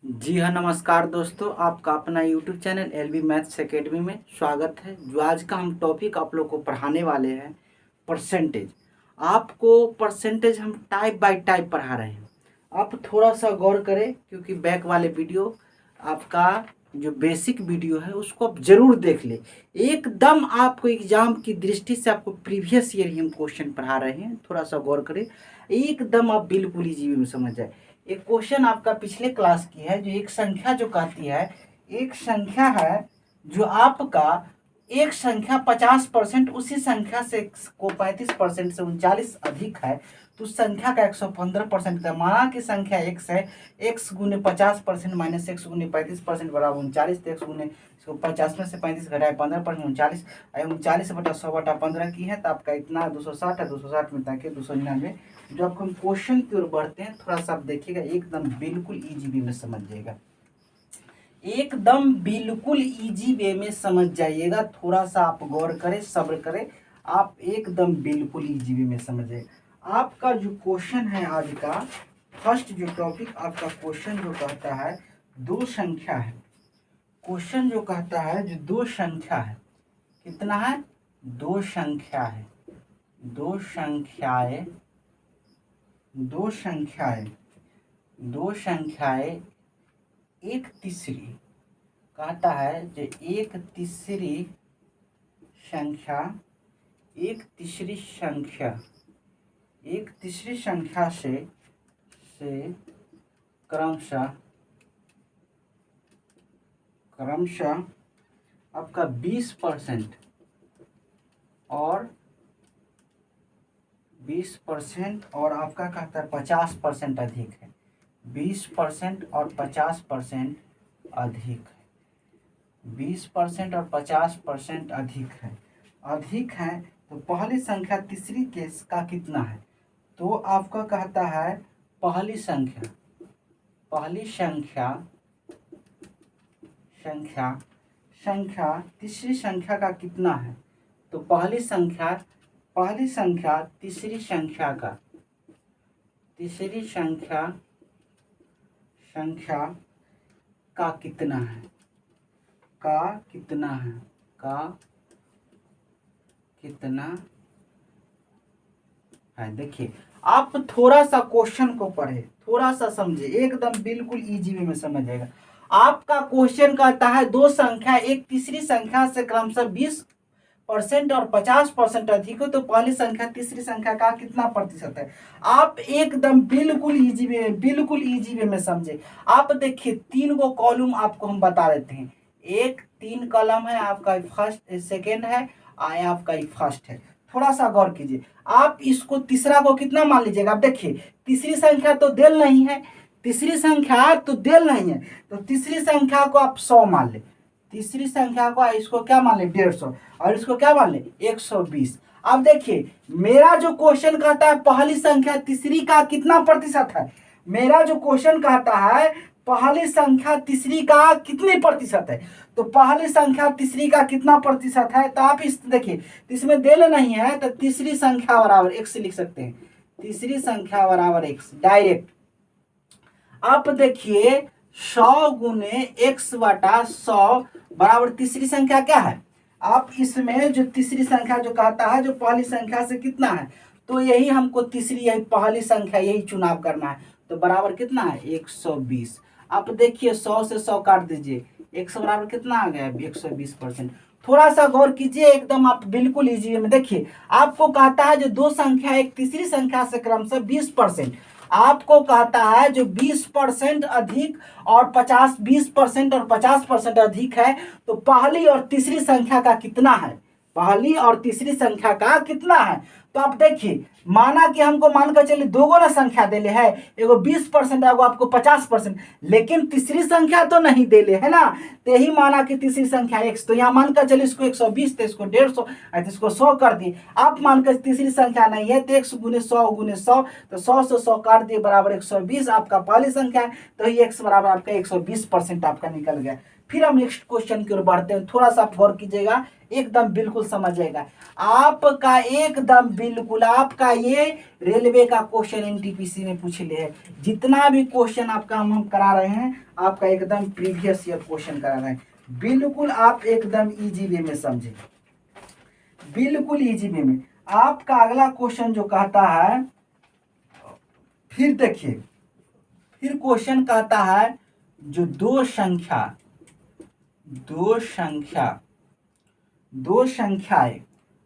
जी हाँ, नमस्कार दोस्तों। आपका अपना YouTube channel LB maths academy में स्वागत है। जो आज का हम टॉपिक आप लोग को पढ़ाने वाले हैं, परसेंटेज। आपको परसेंटेज हम टाइप बाय टाइप पढ़ा रहे हैं। आप थोड़ा सा गौर करें, क्योंकि बैक वाले वीडियो आपका जो बेसिक वीडियो है उसको आप जरूर देख ले। एकदम आपको एग्जाम की दृष्टि से आपको प्रीवियस ईयर ही हम क्वेश्चन पढ़ा रहे हैं। थोड़ा सा गौर करें, एकदम आप बिल्कुल इजी वे में समझ जाए। एक क्वेश्चन आपका पिछले क्लास की है, जो एक संख्या जो कहती है, एक संख्या है जो आपका एक संख्या 50% उसी संख्या से को 35% से 39 अधिक है, तो उस संख्या का 115% है। माना कि संख्या x है, x गुने 50% माइनस एक्स गुने 35% बराबर 39। तो एक्स गुने 50 में से 35 घटाए 15% 39, 39/100/15 की है, तो आपका इतना 260 है। 260 में ताकि 299। जब हम क्वेश्चन की ओर बढ़ते हैं, थोड़ा सा आप देखिएगा, एकदम बिल्कुल इजी वे में समझ जाएगा। एकदम बिल्कुल इजी वे में समझ जाइएगा। थोड़ा सा आप गौर करें, सब्र करें, आप एकदम बिल्कुल इजी वे में समझिए। आपका जो क्वेश्चन है आज का फर्स्ट जो टॉपिक, आपका क्वेश्चन जो कहता है दो संख्या है। क्वेश्चन जो कहता है जो दो संख्या है, कितना है? दो संख्या है। दो संख्याएं, दो संख्याएं, दो संख्याएं, एक तीसरी कहता है जो एक तीसरी संख्या, एक तीसरी संख्या, एक तीसरी संख्या से क्रमशः आपका 20% और 20% और आपका कहता है 50% अधिक है। 20% और 50% अधिक है। 20% और 50% अधिक है। अधिक है तो पहली संख्या तीसरी केस का कितना है? तो आपका कहता है पहली संख्या, पहली संख्या संख्या संख्या तीसरी संख्या का कितना है? तो पहली संख्या तीसरी संख्या का, तीसरी संख्या का कितना है? का कितना है? का कितना है? देखिए, आप थोड़ा सा क्वेश्चन को पढ़े, थोड़ा सा समझे, एकदम बिल्कुल इजी वे में समझेगा। आपका क्वेश्चन कहता है दो संख्या एक तीसरी संख्या से क्रमशः 20% और 50% अधिक हो, तो पहली संख्या तीसरी संख्या का कितना प्रतिशत है? आप एकदम बिल्कुल इजी वे, बिल्कुल इजी वे में समझे। आप देखिए, 3 गो कॉलम आपको हम बता देते हैं। एक 3 कॉलम है, आपका फर्स्ट सेकेंड है, आया आपका फर्स्ट है। थोड़ा सा गौर कीजिए, आप इसको तीसरा को कितना मान लीजिएगा? आप देखिए, तीसरी संख्या तो देल नहीं है, तीसरी संख्या तो देल नहीं है, तो तीसरी संख्या को आप 100 मान ले। तीसरी संख्या को इसको क्या मान ले? 150, और इसको क्या मान ले? 120। अब देखिए, मेरा जो क्वेश्चन कहता है पहली संख्या तीसरी का कितना प्रतिशत है, मेरा जो क्वेश्चन कहता है पहली संख्या तीसरी का कितने प्रतिशत है, तो पहली संख्या तीसरी का कितना प्रतिशत है, तो आप इस देखिए, इसमें देल नहीं है, तो तीसरी संख्या बराबर x लिख सकते हैं। तीसरी संख्या बराबर x डायरेक्ट। आप देखिए, 100 गुने x बटा 100 बराबर तीसरी संख्या क्या है? आप इसमें जो तीसरी संख्या जो कहता है जो पहली संख्या से कितना है, तो यही हमको तीसरी, यही पहली संख्या, यही चुनाव करना है। तो बराबर कितना है? 120। आप देखिए, 100 से 100 काट दीजिए, 100 बराबर कितना आ गया? 120%। थोड़ा सा गौर कीजिए, एकदम आप बिल्कुल इजी में देखिए। आपको कहता है जो दो संख्या एक तीसरी संख्या से क्रमशः 20%, आपको कहता है जो 20% अधिक और 20% और 50% अधिक है, तो पहली और तीसरी संख्या का कितना है? पहली और तीसरी संख्या का कितना है? तो आप देखिए, माना कि हमको मानकर चलिए दो गो ना संख्या देले है, एगो 20% एगो आपको 50%, लेकिन तीसरी संख्या तो नहीं देले है ना, तो यही माना कि तीसरी संख्या x, तो यहाँ मानकर चलिए इसको 120, तो इसको 150, इसको 100 कर दिए। आप मानकर तीसरी संख्या नहीं है, तो x गुने 100 गुने 100, तो 100 से 100 काट दिए, बराबर 120 आपका पहली संख्या है, तो ये x बराबर आपका 120% आपका निकल गया। फिर हम नेक्स्ट क्वेश्चन की ओर बढ़ते हैं, थोड़ा सा आप गौर कीजिएगा, एकदम बिल्कुल समझ जाएगा आपका, एकदम बिल्कुल आपका ये रेलवे का क्वेश्चन एनटीपीसी में पूछ ले है। जितना भी क्वेश्चन आपका हम करा रहे हैं, आपका एकदम प्रीवियस ईयर क्वेश्चन करा रहे हैं, बिल्कुल आप एकदम इजी वे में समझे, बिल्कुल इजी वे में। आपका अगला क्वेश्चन जो कहता है, फिर देखिए, फिर क्वेश्चन कहता है जो दो संख्याएं,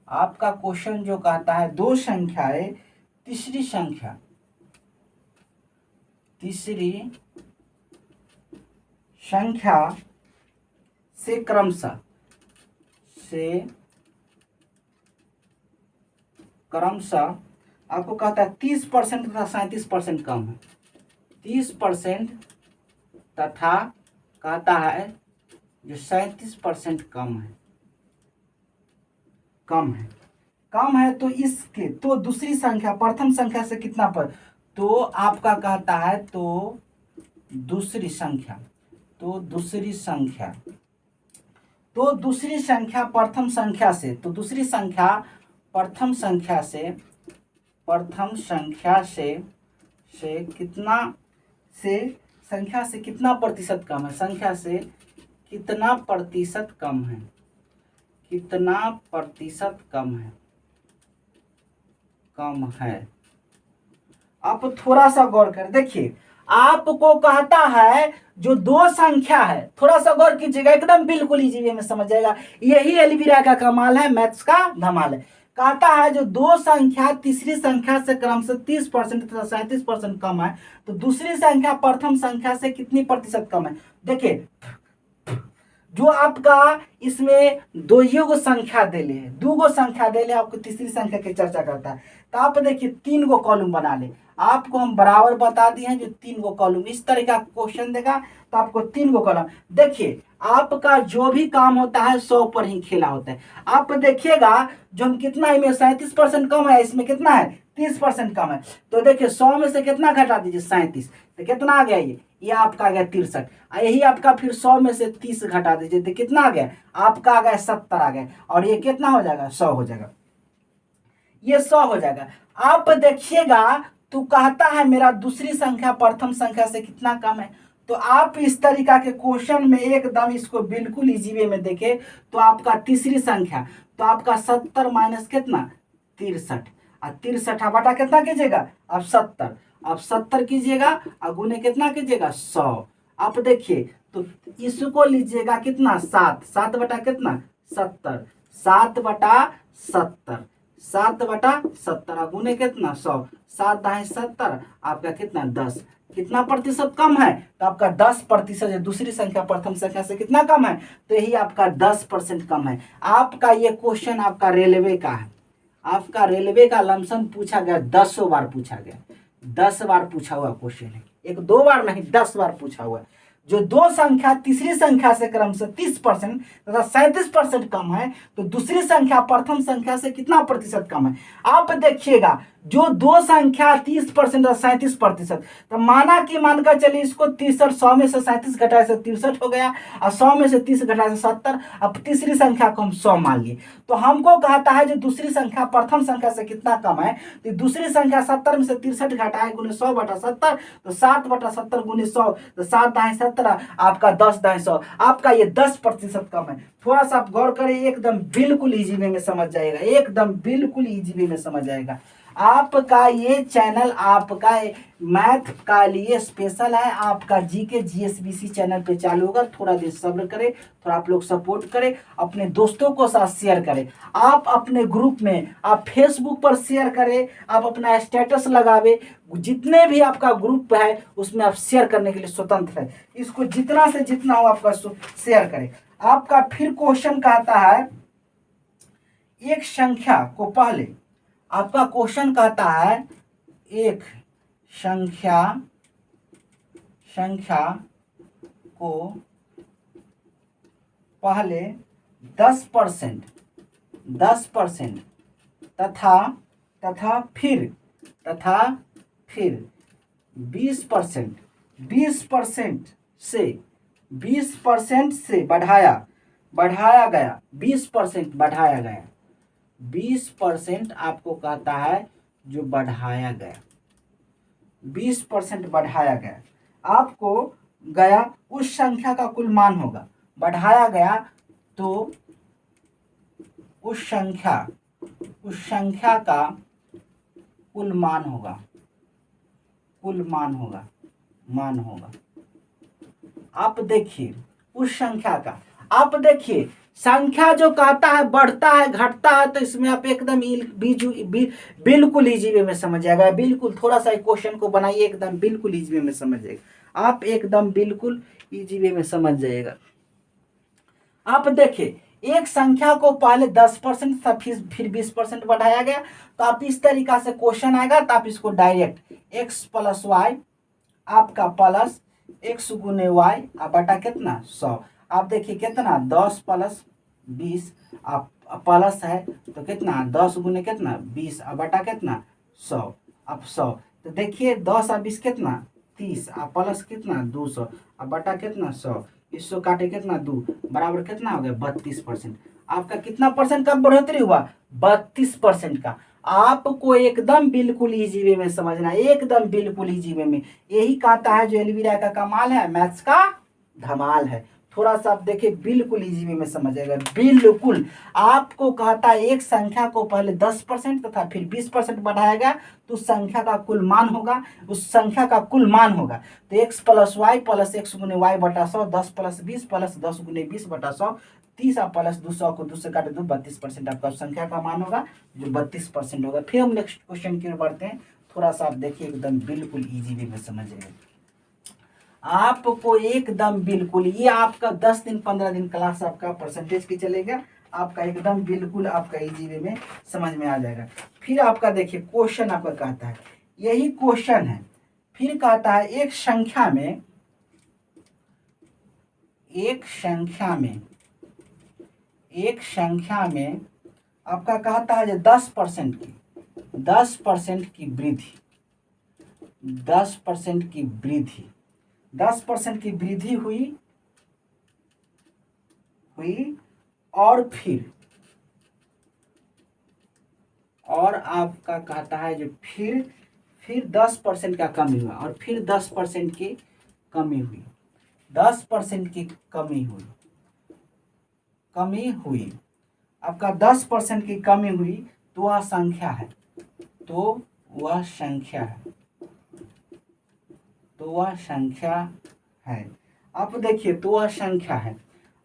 आपका क्वेश्चन जो कहता है दो संख्याएं तीसरी संख्या से क्रमशः आपको कहता है 30% तथा 37% कम है, 30% तथा कहता है जो 37% कम है तो इसके, तो दूसरी संख्या प्रथम संख्या से कितना पर, तो आपका कहता है तो दूसरी संख्या प्रथम संख्या से, तो दूसरी संख्या प्रथम संख्या से कितना, से संख्या से कितना प्रतिशत कम है, संख्या से कितना प्रतिशत कम है, कम है। आप थोड़ा सा गौर कर देखिए, आपको कहता है जो दो संख्या है, थोड़ा सा गौर कीजिएगा, एकदम बिल्कुल इजी वे में समझ जाएगा, यही एलवीरा का कमाल है, मैथ्स का धमाल है। कहता है जो दो संख्या तीसरी संख्या से क्रमशः 30% तथा 37% कम है, तो दूसरी संख्या प्रथम संख्या से कितनी प्रतिशत कम है। देखिए जो आपका इसमें दो संख्या देले है, दो संख्या देले, आपको तीसरी संख्या की चर्चा करता है, तो आप देखिए 3 गो कॉलम बना ले, आपको हम बराबर बता दिए हैं जो 3 गो कॉलम, इस तरह का क्वेश्चन देगा तो आपको 3 गो कॉलम। देखिए आपका जो भी काम होता है 100 पर ही खेला होता है। आप देखिएगा जो हम कितना, इसमें 37% कम है, इसमें कितना है 30% कम है, तो देखिए 100 में से कितना घटा दीजिए 37, तो कितना आ गया, ये आपका आ गया 63, यही आपका फिर 100 में से 30 घटा दीजिए तो कितना आ गया, आपका आ गया 70 आ गया, और ये कितना हो जाएगा 100 हो जाएगा, ये 100 हो जाएगा। आप देखिएगा तो कहता है मेरा दूसरी संख्या प्रथम संख्या से कितना कम है, तो आप इस तरीका के क्वेश्चन में एकदम इसको बिल्कुल इजी वे में देखें, तो आपका तीसरी संख्या, तो आपका 70 माइनस कितना 63, और 63 बटा कितना कीजिएगा अब 70, अब 70 कीजिएगा और गुने कितना कीजिएगा 100। आप देखिए तो इसको लीजिएगा कितना 7 बटा कितना 70, 7 बटा 70, 7 बटा 70 गुने कितना 100, 7 दाएं 70, आपका कितना 10, कितना प्रतिशत कम है, तो आपका 10% है, दूसरी संख्या प्रथम संख्या से कितना कम है, तो यही आपका 10% कम है। आपका ये क्वेश्चन आपका रेलवे का है, आपका रेलवे का लमसम पूछा गया 10 बार पूछा गया, 10 बार पूछा हुआ क्वेश्चन है, 1-2 बार नहीं 10 बार पूछा हुआ है। जो दो संख्या तीसरी संख्या से क्रमशः 30% तथा 37% कम है, तो दूसरी संख्या प्रथम संख्या से कितना प्रतिशत कम है। आप देखिएगा जो दो संख्या 30% और 37%, तो माना कि मानकर चलिए इसको 63, 100 में से 37 घटाए से 63 हो गया, और 100 में से 30 घटाए से 70, अब तीसरी संख्या को हम 100 मान लिए, तो हमको कहता है जो दूसरी संख्या प्रथम संख्या से कितना कम है, तो दूसरी संख्या 70 में से 63 घटाए गुने 100 बटा 70, तो 7 बटा 70 गुने 100, तो 7 दाएं 17, आपका 10 दाएं 100, आपका ये 10% कम है। थोड़ा सा आप गौर करें, एकदम बिल्कुल इजी वे में समझ जाएगा, एकदम बिल्कुल इजी वे में समझ जाएगा। आपका ये चैनल आपका मैथ का लिए स्पेशल है, आपका जीके जीएसबीसी चैनल पे चालू होगा, थोड़ा देर सब्र करें, थोड़ा आप लोग सपोर्ट करें, अपने दोस्तों को साथ शेयर करें, आप अपने ग्रुप में, आप फेसबुक पर शेयर करें, आप अपना स्टेटस लगावे, जितने भी आपका ग्रुप है उसमें आप शेयर करने के लिए स्वतंत्र है, इसको जितना से जितना हो आपका शेयर करें। आपका फिर क्वेश्चन कहता है एक संख्या को पहले, आपका क्वेश्चन कहता है एक संख्या को पहले 10% तथा फिर 20% से 20% से बढ़ाया गया, 20% बढ़ाया गया, 20% आपको कहता है जो बढ़ाया गया, 20% बढ़ाया गया, आपको गया उस संख्या का कुल मान होगा। बढ़ाया गया तो उस संख्या का कुल मान होगा, मान होगा। आप देखिए उस संख्या का, आप देखिए संख्या जो कहता है बढ़ता है घटता है, तो इसमें आप एकदम बिल्कुल इजी वे में समझ जाएगा। बिल्कुल थोड़ा सा क्वेश्चन को बनाइए, एकदम बिल्कुल इजी वे में समझ जाएगा, आप एकदम बिल्कुल इजी वे में समझ जाएगा। आप देखिए एक संख्या को पहले 10% था, फिर 20% बढ़ाया गया, तो आप इस तरीका से क्वेश्चन आएगा, तो आप इसको डायरेक्ट x प्लस वाई आपका प्लस x गुने वाई बटा कितना 100। आप देखिए कितना 10 प्लस 20 आप प्लस है तो कितना 10 गुने कितना 20 बटा कितना 100। अब 100 तो देखिए 10 और 20 कितना 30 प्लस कितना 200 बटा कितना 100, 100 काटे कितना 2 बराबर कितना हो गया 32%। आपका कितना परसेंट का बढ़ोतरी हुआ 32% का। आपको एकदम बिल्कुल इजी वे में समझना, एकदम बिल्कुल इजी वे में। यही कहता है जो एलवी राय का कमाल है, मैथ्स का धमाल है। थोड़ा सा आप देखिए बिल्कुल इजी वे में समझ जाएगा। बिल्कुल आपको कहता है एक संख्या को पहले 10% तथा फिर 20% बढ़ाया गया तो उस संख्या का कुल मान होगा, उस संख्या का कुल मान होगा। तो x plus y plus x गुने वाई बटा 100, 10 प्लस 20 प्लस 10 गुने 20 बटा 100, 30 प्लस 200 को 2 से काटे दो 32% आपका संख्या का मान होगा जो 32% होगा। फिर हम नेक्स्ट क्वेश्चन की ओर बढ़ते हैं। थोड़ा सा आप देखिए एकदम बिल्कुल इजी वे में समझिए, आपको एकदम बिल्कुल, ये आपका 10 दिन 15 दिन क्लास आपका परसेंटेज की चलेगा, आपका एकदम बिल्कुल आपका इजी वे में समझ में आ जाएगा। फिर आपका देखिए क्वेश्चन आपका कहता है, यही क्वेश्चन है, फिर कहता है एक संख्या में आपका कहता है जो 10% की वृद्धि, 10% की वृद्धि हुई और आपका कहता है जो फिर 10% का कमी हुआ और फिर 10% की कमी हुई, 10% की कमी हुई आपका 10% की कमी हुई तो वह संख्या है, तो वह संख्या है। आप देखिए तो वह संख्या है।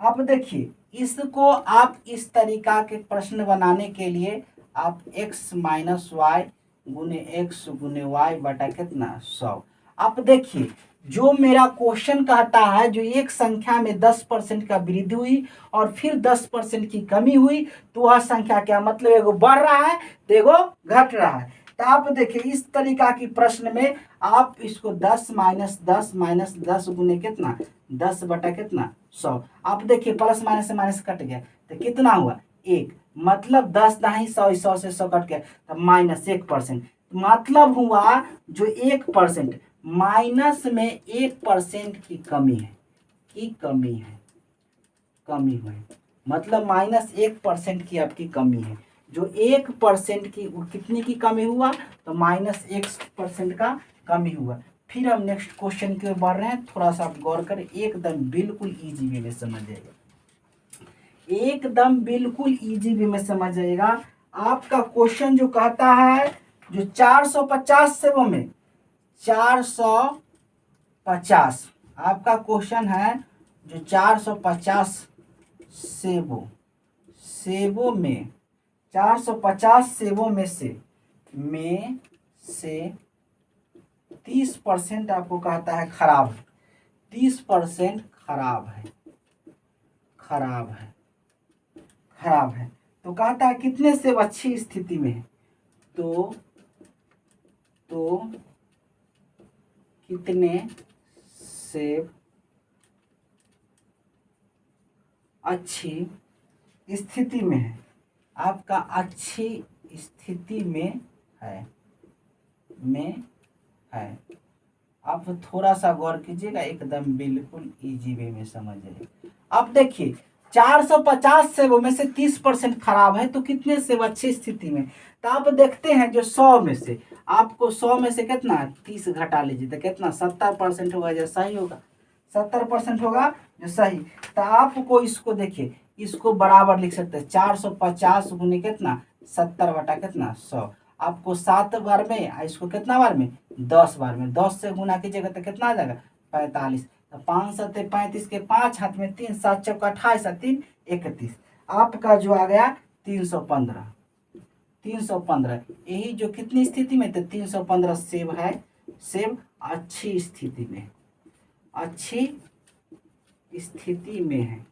आप देखिए इसको आप इस तरीका के प्रश्न बनाने के लिए आप x माइनस वाई गुने एक्स गुने वाई बटा कितना 100। आप देखिए जो मेरा क्वेश्चन कहता है जो एक संख्या में 10% का वृद्धि हुई और फिर 10% की कमी हुई तो वह संख्या क्या, मतलब एगो बढ़ रहा है तो एगो घट रहा है। तो आप देखिए इस तरीका की प्रश्न में आप इसको 10 माइनस 10 गुने कितना 10 बटा कितना 100। आप देखिए प्लस माइनस से माइनस कट गया तो कितना हुआ 1, मतलब 10 दाही 100, 100 से 100 कट गया तो माइनस 1%, मतलब हुआ जो 1% माइनस में 1% की कमी हुई, मतलब माइनस 1% की आपकी कमी है। जो 1% की कितनी की कमी हुआ तो माइनस 1% का कमी हुआ। फिर हम नेक्स्ट क्वेश्चन की ओर बढ़ रहे हैं, थोड़ा सा आप गौर करें, एकदम बिल्कुल इजी वे में समझ जाएगा, एकदम बिल्कुल इजी वे में समझ जाएगा। आपका क्वेश्चन जो कहता है जो 450 सेवों में 450 आपका क्वेश्चन है जो 450 सेबों में 450 सेबों में से 30% आपको कहता है खराब है, 30% खराब है तो कहता है कितने सेब अच्छी स्थिति में है, तो कितने सेब अच्छी स्थिति में है, आपका अच्छी स्थिति में है आप थोड़ा सा गौर कीजिएगा, एकदम बिल्कुल इजी वे में समझ जाइए। अब देखिए 450 सेब में से 30% खराब है, तो कितने सेब अच्छी स्थिति में? तो आप देखते हैं जो 100 में से आपको 100 में से कितना 30 घटा लीजिए तो कितना 70% होगा जो सही होगा, 70% होगा जो सही। तो आपको इसको देखिए, इसको बराबर लिख सकते हैं 450 गुने कितना 70 बटा कितना 100। आपको 7 बार में, इसको कितना बार में 10 बार में, 10 से गुना कीजिएगा तो कितना आ जाएगा 45। तो 5 सत्ते 35 के 5 हाथ में 3, 7 चौका 28 3 31। आपका जो आ गया 315, 315। यही जो कितनी स्थिति में, तो 315 सेब है, सेब अच्छी स्थिति में, अच्छी स्थिति में है,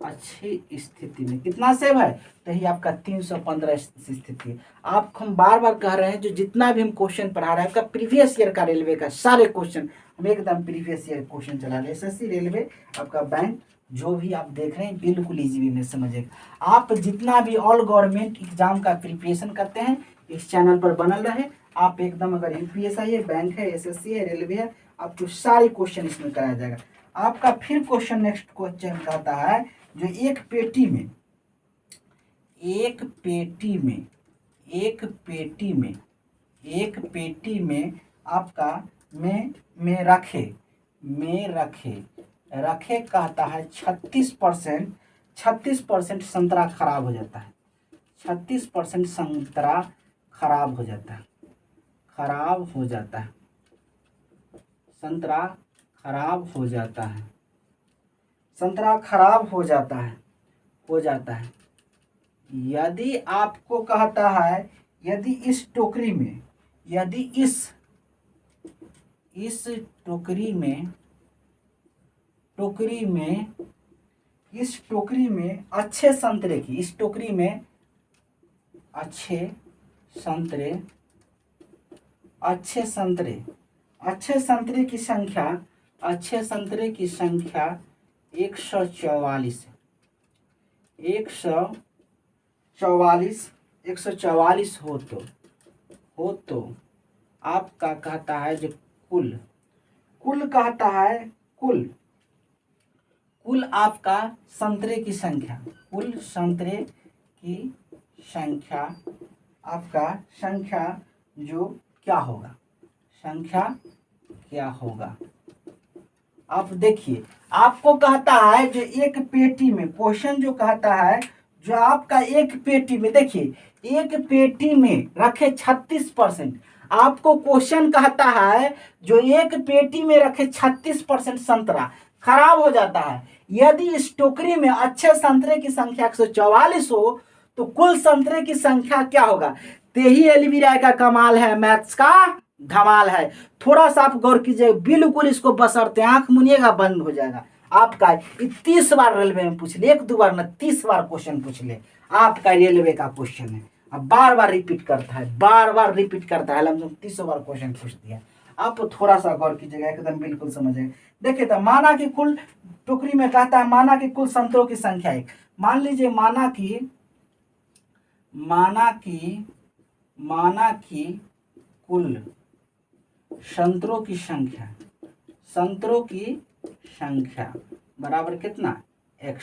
अच्छी स्थिति में कितना सेब है, तो यही आपका 315 स्थिति है। आप हम बार बार कह रहे हैं जो जितना भी हम क्वेश्चन पढ़ा रहे हैं आपका प्रीवियस ईयर का रेलवे का सारे क्वेश्चन हम एकदम प्रीवियस ईयर क्वेश्चन चला रहे हैं। एसएससी रेलवे आपका बैंक जो भी आप देख रहे हैं बिल्कुल इजी वे में समझिएगा। आप जितना भी ऑल गवर्नमेंट एग्जाम का प्रिपरेशन करते हैं इस चैनल पर बनल रहे। आप एकदम अगर यूपीएससी है, बैंक है, एसएससी है, रेलवे है, आपको सारे क्वेश्चन इसमें कराया जाएगा। आपका फिर क्वेश्चन नेक्स्ट क्वेश्चन कहता है जो एक पेटी में, एक पेटी में, एक पेटी में, एक पेटी में आपका में रखे, में रखे, रखे कहता है 36%, 36% संतरा खराब हो जाता है, 36% संतरा खराब हो जाता है, खराब हो जाता है, संतरा खराब हो जाता है, संतरा खराब हो जाता है, हो जाता है। यदि आपको कहता है यदि इस टोकरी में, यदि इस टोकरी में, टोकरी में, इस टोकरी में अच्छे संतरे की, इस टोकरी में अच्छे संतरे, अच्छे संतरे, अच्छे संतरे की संख्या, अच्छे संतरे की संख्या 144 है, 144 हो तो आपका कहता है जो कुल, कुल कहता है कुल, कुल आपका संतरे की संख्या, कुल संतरे की संख्या, आपका संख्या जो क्या होगा, संख्या क्या होगा। आप देखिए आपको कहता है जो एक पेटी में, क्वेश्चन जो कहता है जो आपका एक पेटी में, देखिए एक पेटी में रखे 36%, आपको क्वेश्चन कहता है जो एक पेटी में रखे 36% संतरा खराब हो जाता है। यदि इस टोकरी में अच्छे संतरे की संख्या 144 हो तो कुल संतरे की संख्या क्या होगा। ते ही एलवी राय का कमाल है, मैथ्स का धमाल है। थोड़ा सा आप गौर कीजिए, बिल्कुल इसको बसरते आंख मुनिएगा बंद हो जाएगा। आपका 30 बार रेलवे में पूछ ले, 1-2 बार न 30 बार क्वेश्चन पूछ ले, आपका रेलवे का क्वेश्चन है। अब बार बार रिपीट करता है, बार बार रिपीट करता है, लमसम 30 बार क्वेश्चन पूछ दिया। आप थोड़ा सा गौर कीजिएगा, एकदम बिल्कुल समझेगा। देखिए तो माना कि कुल टोकरी में कहता है माना कि कुल संतरों की संख्या 1, मान लीजिए माना कि कुल संतरों की संख्या, संतरों की संख्या बराबर कितना x,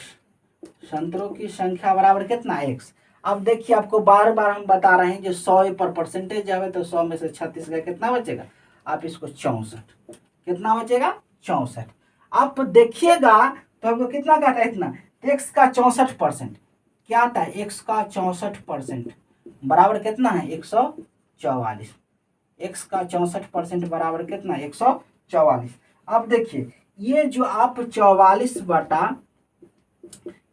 संतरों की संख्या बराबर कितना x। अब देखिए आपको बार बार हम बता रहे हैं जो 100 पर परसेंटेज जावे तो 100 में से 36 गए, कितना बचेगा, आप इसको 64, कितना बचेगा 64। आप देखिएगा तो आपको कितना कहता है इतना, x का 64% क्या आता है, x का 64% बराबर कितना है 144, x का 64% बराबर कितना 144। अब देखिए ये जो आप 44 बटा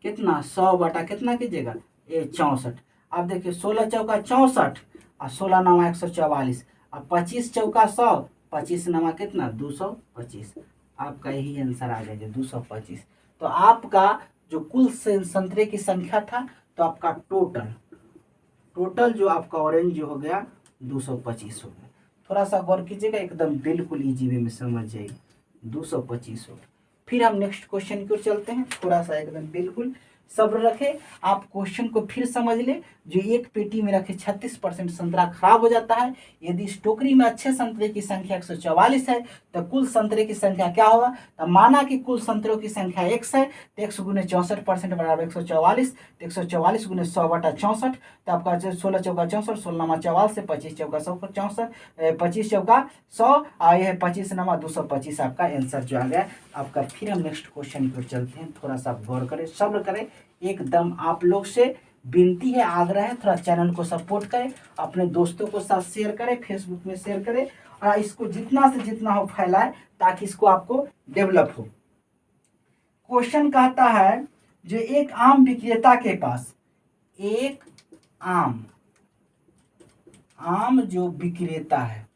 कितना 100 बटा कितना कीजिएगा ये 64। अब देखिए 16 चौका 64 और 16 नमा 144 और 25 चौका 100, 25 नमा कितना 225। आपका यही आंसर आ गया 225। तो आपका जो कुल संतरे की संख्या था तो आपका टोटल जो आपका ऑरेंज जो हो गया 225 हो गया। थोड़ा सा गौर कीजिएगा, एकदम बिल्कुल इजी वे में समझ जाइए 225 हो गया। फिर हम नेक्स्ट क्वेश्चन की ओर चलते हैं, थोड़ा सा एकदम बिल्कुल सब्र रखे, आप क्वेश्चन को फिर समझ ले। जो एक पेटी में रखे 36% संतरा खराब हो जाता है। यदि इस टोकरी में अच्छे संतरे की संख्या 144 है तो कुल संतरे की संख्या क्या होगा? तो माना कि कुल संतरों की संख्या x है, तो x गुने 64% बराबर 144, तो 144 गुने 100/64, तो आपका 16 चौका 64, 16 नमा 44 से 25 चौका 164, 25 चौका 100, और यह 25 नमा 225 आपका आंसर जो आ गया आपका। फिर हम नेक्स्ट क्वेश्चन की ओर चलते हैं। थोड़ा सा गौर करें, सब्र करें, एकदम आप लोग से विनती है, आग्रह है, थोड़ा चैनल को सपोर्ट करें, अपने दोस्तों को साथ शेयर करें, फेसबुक में शेयर करें, और इसको जितना से जितना हो फैलाएं ताकि इसको आपको डेवलप हो। क्वेश्चन कहता है, जो एक आम विक्रेता के पास, एक आम जो विक्रेता है,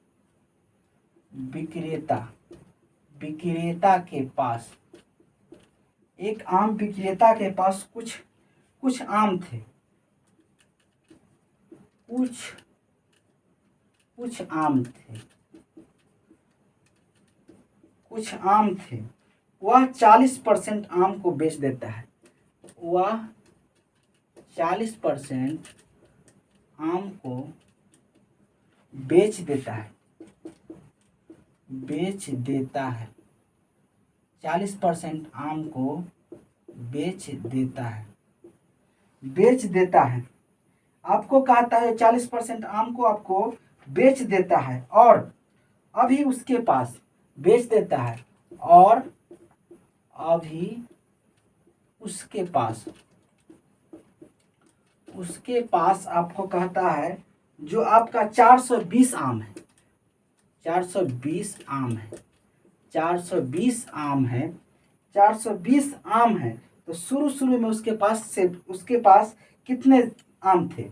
विक्रेता के पास, एक आम विक्रेता के पास कुछ आम थे, कुछ आम थे, वह 40% आम को बेच देता है, वह 40% आम को बेच देता है, 40% आम को बेच देता है। आपको कहता है 40% आम को आपको बेच देता है, और अभी उसके पास बेच देता है, और अभी उसके पास आपको कहता है जो आपका 420 आम है, 420 आम है, तो शुरू में उसके पास कितने आम थे?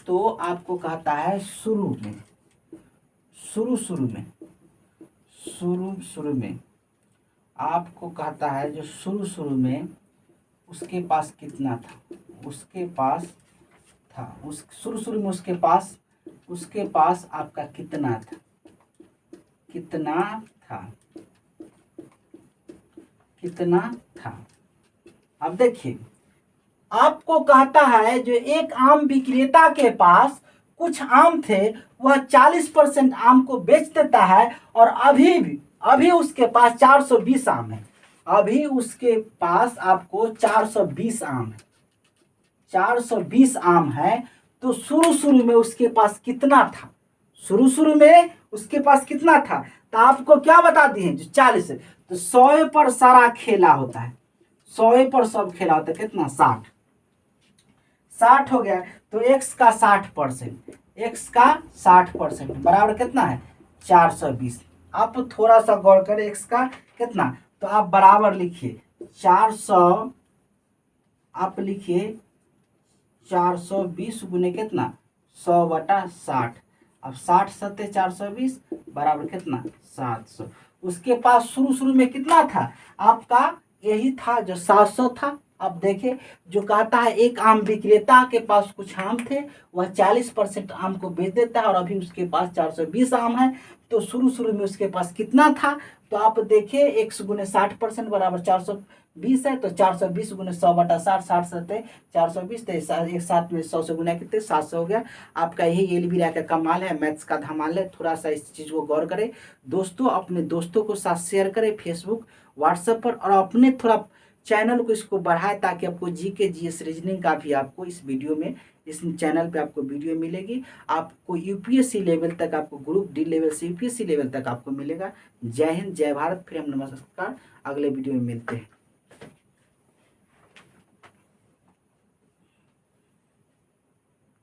तो आपको कहता है शुरू में आपको कहता है जो शुरू में उसके पास कितना था, शुरू में उसके पास आपका कितना था। अब देखिए, आपको कहता है जो एक आम विक्रेता के पास कुछ आम थे, वह 40% आम को बेच देता है, और अभी उसके पास 420 आम है, अभी उसके पास आपको 420 आम है। तो शुरू में उसके पास कितना था? शुरू में उसके पास कितना था? तो आपको क्या बता दिए, जो 40 है, तो 100 पर सारा खेला होता है, 100 पर सब खेला होता है, कितना? 60 हो गया। तो x का 60% बराबर कितना है? 420। आप थोड़ा सा गौर करें, x का कितना, तो आप बराबर लिखिए 400, आप लिखिए 420 गुने कितना? 100/60। अब 60 सत्ते 420 बराबर कितना? 700। उसके पास शुरू में कितना था? आपका यही था जो 700 था। अब देखिए, जो कहता है एक आम विक्रेता के पास कुछ आम थे, वह 40% आम को बेच देता है, और अभी उसके पास 420 आम है। तो शुरू में उसके पास कितना था? तो आप देखिए, 1 गुने 60% बराबर 420 है, तो 420 गुने 100/60, 60 सत्ते 420, तो एक साथ में 100 से गुना कितने? 700 हो गया। आपका यही एलबीरा का कमाल है, मैथ्स का धमाल है। थोड़ा सा इस चीज़ को गौर करें दोस्तों, अपने दोस्तों को साथ शेयर करें फेसबुक व्हाट्सएप पर, और अपने थोड़ा चैनल को इसको बढ़ाए ताकि आपको जीके जीएस रीजनिंग का भी आपको इस वीडियो में, इस चैनल पे आपको वीडियो मिलेगी। आपको यूपीएससी लेवल तक, आपको ग्रुप डी लेवल से यूपीएससी लेवल तक आपको मिलेगा। जय हिंद, जय भारत। फिर हम नमस्कार, अगले वीडियो में मिलते हैं।